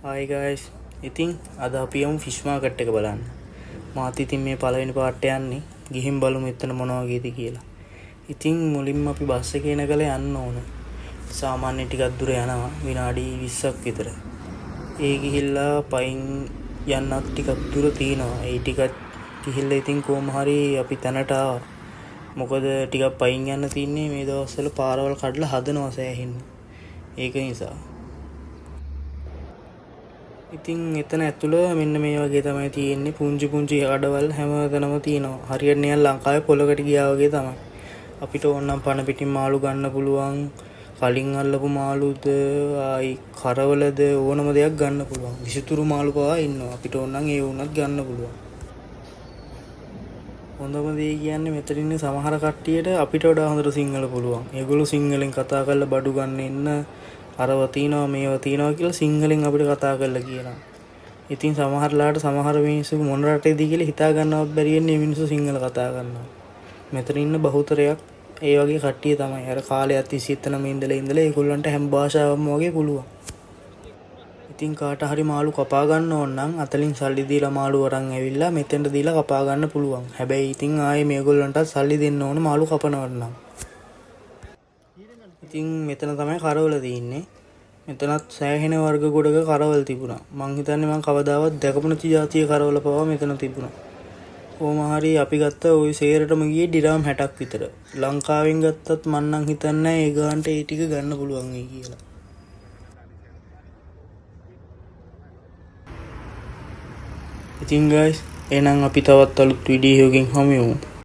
Hi guys. ඉතින් අද අපි යමු ෆිෂ් මාකට් එක බලන්න. මාත් ඉතින් මේ පළවෙනි පාර්ට් එක යන්නේ. ගිහින් බලමු එතන මොනවා වගේද කියලා. ඉතින් මුලින්ම අපි බස් එකේ නැගලා යන්න ඕන. සාමාන්‍ය ටිකක් දුර යනවා. විනාඩි 20ක් විතර. ඒ ගිහිල්ලා පයින් යන්නත් ටිකක් දුර තියෙනවා. ඒ ටිකක් ගිහිල්ලා ඉතින් කොහොම හරි අපි තැනට ආවා. මොකද ටිකක් පයින් යන්න තින්නේ මේ දවස්වල පාරවල් කඩලා හදනවා සෑහෙන්න. ඒක නිසා ඉතින් එතන ඇතුළ මෙන්න මේ වගේ තමයි තියෙන්නේ. පුංචි පුංචි කඩවල් හැමතැනම තියෙනවා. හරියට නිකන් ලංකාවේ පොලකට ගියා වගේ තමයි. අපිට ඕන නම් පණ පිටින් මාළු ගන්න පුළුවන්. කලින් අල්ලපු මාළුද ආයි කරවලද ඕනම දෙයක් ගන්න පුළුවන්. විසිතුරු මාළු පවා ඉන්නවා. අපිට ඕන නම් ඒ වුණත් ගන්න පුළුවන්. හොඳම දේ කියන්නේ මෙතන ඉන්න සමහර කට්ටියට අපිට වඩා හොඳට සිංහල පුළුවන්. ඒගොල්ලෝ සිංහලෙන් කතා කරලා බඩු ගන්න ඉන්න අරව තියනවා මේව තියනවා කියලා සිංහලෙන් අපිට කතා කරලා කියනවා. ඉතින් සමහරලාට සමහර මිනිස්සු මොන රටේද කියලා හිතා ගන්නවත් බැරි වෙන්නේ මිනිස්සු සිංහල කතා කරනවා. මෙතන ඉන්න බහුතරයක් ඒ වගේ කට්ටිය තමයි. අර කාලයක් තිස්සේ එතනම ඉඳලා ඒගොල්ලන්ට හැම භාෂාවක්ම වගේ පුළුවන්. ඉතින් කාට හරි මාළු කපා ගන්න ඕන නම් අතලින් සල්ලි දීලා මාළු අරන් ඇවිල්ලා මෙතෙන්ට දීලා කපා ගන්න පුළුවන්. හැබැයි ඉතින් ආයේ මේගොල්ලන්ට සල්ලි දෙන්න ඕන මාළු කපනවට නම්. ඉතින් මෙතන තමයි කරවල තියෙන්නේ. මෙතනත් සෑහෙන වර්ග ගොඩක කරවල තිබුණා. මං හිතන්නේ මං කවදාවත් දැකපු නැති જાතිය කරවල පවා මෙතන තිබුණා. කොහොම හරි අපි ගත්ත ওই සේරටම ගියේ ඩිරාම් 60ක් විතර. ලංකාවෙන් ගත්තත් මං නම් හිතන්නේ ඒ ගානට ඒ ටික ගන්න පුළුවන් වෙයි කියලා. ඉතින් guys එහෙනම් අපි තවත් අලුත් වීඩියෝ එකකින් හමු වෙමු.